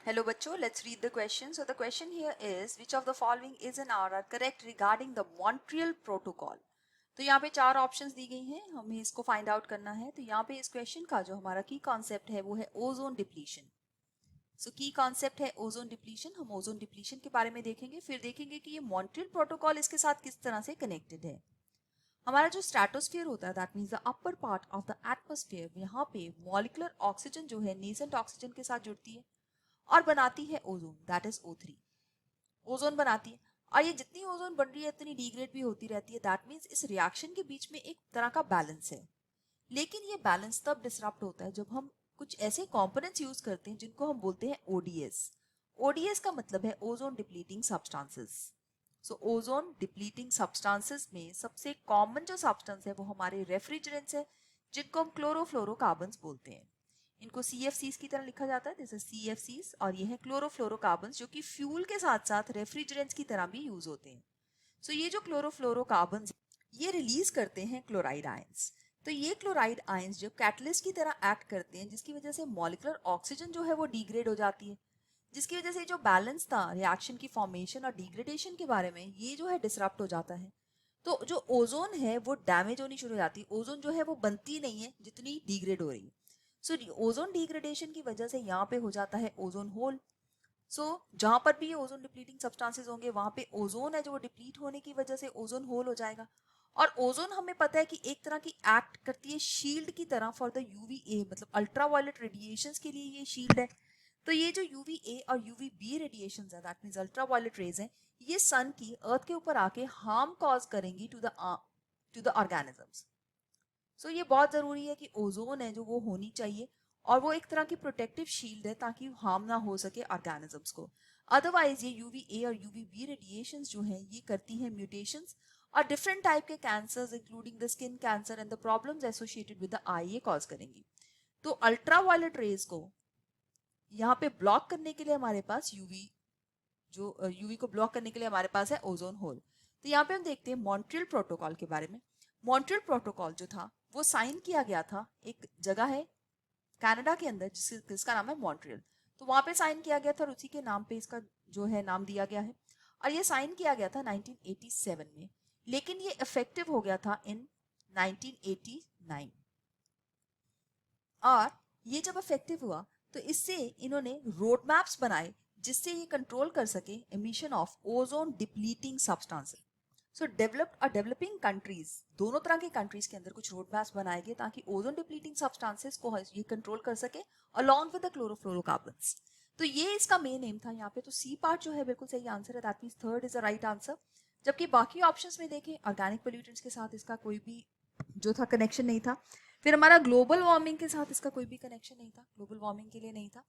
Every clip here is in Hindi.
Hello बच्चों, let's read the question. So the question here is which of the following is and are correct regarding the Montreal Protocol. तो यहाँ पे चार ऑप्शंस दी गई हैं, हमें इसको फाइंड आउट करना है. तो यहाँ पे इस क्वेश्चन का जो हमारा की कॉन्सेप्ट है वो है ओजोन डिप्लीशन. सो की कॉन्सेप्ट है ओजोन डिप्लीशन. हम ओजोन डिप्लीशन के बारे में देखेंगे, फिर देखेंगे कि ये मॉन्ट्रियल प्रोटोकॉल इसके साथ किस तरह से कनेक्टेड है. हमारा जो स्ट्रेटोस्फीयर होता है that means the upper part of the atmosphere, यहाँ पे मॉलिक्यूलर ऑक्सीजन जो है नेसेंट ऑक्सीजन के साथ जुड़ती है और बनाती है ozone, that is O3. Ozone बनाती है और ये जितनी ओजोन बन रही है इतनी डिग्रेड भी होती रहती है. दैट मीन्स इस रिएक्शन के बीच में एक तरह का बैलेंस है. लेकिन ये बैलेंस तब डिसरप्ट होता है जब हम कुछ ऐसे कंपोनेंट्स यूज करते हैं जिनको हम बोलते हैं ओडीएस. ओडीएस का मतलब है ओजोन डिप्लीटिंग सब्सटेंसेस. सो ओजोन डिप्लीटिंग सब्सटेंसेस में सबसे कॉमन जो सब्सटेंस है वो हमारे रेफ्रिजरेंट्स है, जिनको हम क्लोरोफ्लोरोकार्बन्स बोलते हैं. इनको CFCs की तरह लिखा जाता है, जैसे CFCs, और ये है क्लोरोफ्लोरोकार्बन्स जो कि फ्यूल के साथ साथ रेफ्रिजरेंट्स की तरह भी यूज होते हैं. सो ये जो क्लोरोफ्लोरोकार्बन्स ये रिलीज करते हैं क्लोराइड आयंस. तो ये क्लोराइड आयंस जो कैटलिस्ट की तरह एक्ट करते हैं, जिसकी वजह से मॉलिक्यूलर ऑक्सीजन जो है वो डिग्रेड हो जाती है, जिसकी वजह से जो बैलेंस था रिएक्शन की फॉर्मेशन और डिग्रेडेशन के बारे में ये जो है डिसरप्ट हो जाता है. तो जो ओजोन है वो डैमेज होनी शुरू हो जाती है. ओजोन जो है वो बनती नहीं है जितनी डिग्रेड हो रही है. सो ओजोन डिग्रेडेशन की वजह से यहाँ पे हो जाता है ओजोन होल. सो जहां पर भी ये ओजोन डिप्लीटिंग सब्सटेंसेस होंगे वहां पे ओजोन है जो वो डिप्लीट होने की वजह से ओजोन होल हो जाएगा. और ओजोन हमें पता है कि एक तरह की एक्ट करती है शील्ड की तरह फॉर द UVA, मतलब अल्ट्रावायलेट रेडिएशंस के लिए ये शील्ड है. तो ये जो UVA और UVB रेडिएशंस है, दैट मींस अल्ट्रावायलेट रेज है, ये सन की अर्थ के ऊपर आके हार्म कॉज करेंगी टू द ऑर्गेनिजम्स. सो ये बहुत जरूरी है कि ओजोन है जो वो होनी चाहिए और वो एक तरह की प्रोटेक्टिव शील्ड है ताकि हार्म ना हो सके ऑर्गेनिजम्स को. अदरवाइज ये UVA और UVB रेडिएशंस जो हैं ये करती हैं म्यूटेशंस और डिफरेंट टाइप के cancers including the skin cancer and the problems associated with the eye ये कॉज करेंगी. तो अल्ट्रावायलेट रेज को यहाँ पे ब्लॉक करने के लिए हमारे पास यूवी को ब्लॉक करने के लिए हमारे पास है ओजोन होल. तो यहाँ पे हम देखते हैं मॉन्ट्रियल प्रोटोकॉल के बारे में. मॉन्ट्रियल प्रोटोकॉल जो था वो साइन किया गया था, एक जगह है कनाडा के अंदर जिसका नाम है मॉन्ट्रियल. तो वहां पे साइन किया गया था और उसी के नाम पे इसका जो है नाम दिया गया है. और ये साइन किया गया था 1987 में, लेकिन ये इफेक्टिव हो गया था इन 1989. और ये जब इफेक्टिव हुआ तो इससे इन्होंने रोड मैप्स बनाए जिससे ये कंट्रोल कर सके emission of ozone depleting substances. So developed और डेवलपिंग कंट्रीज, दोनों तरह के कंट्रीज के अंदर कुछ रोड मैप्स बनाए गए ताकि ओजोन डिप्लीटिंग सब्सटेंसेस को ये कंट्रोल कर सके अलॉन्ग विद द क्लोरोफ्लोरोकार्बन्स. तो ये इसका मेन एम था यहाँ पे. तो सी पार्ट जो है बिल्कुल सही आंसर है, that means third is the right answer. जबकि बाकी ऑप्शंस में देखें ऑर्गेनिक पोल्यूटेंट्स के साथ इसका कोई भी जो था कनेक्शन नहीं था. फिर हमारा ग्लोबल वार्मिंग के साथ इसका कोई भी कनेक्शन नहीं था, ग्लोबल वार्मिंग के लिए नहीं था.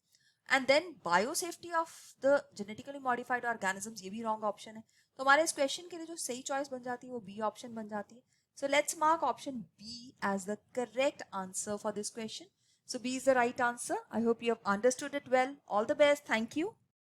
And then biosafety of the genetically modified organisms, ये भी रॉन्ग ऑप्शन है. तो हमारे इस क्वेश्चन के लिए जो सही चॉइस बन जाती है वो बी ऑप्शन बन जाती है. So let's mark option B as the correct answer for this question. So B is the right answer. I hope you have understood it well. All the best. Thank you.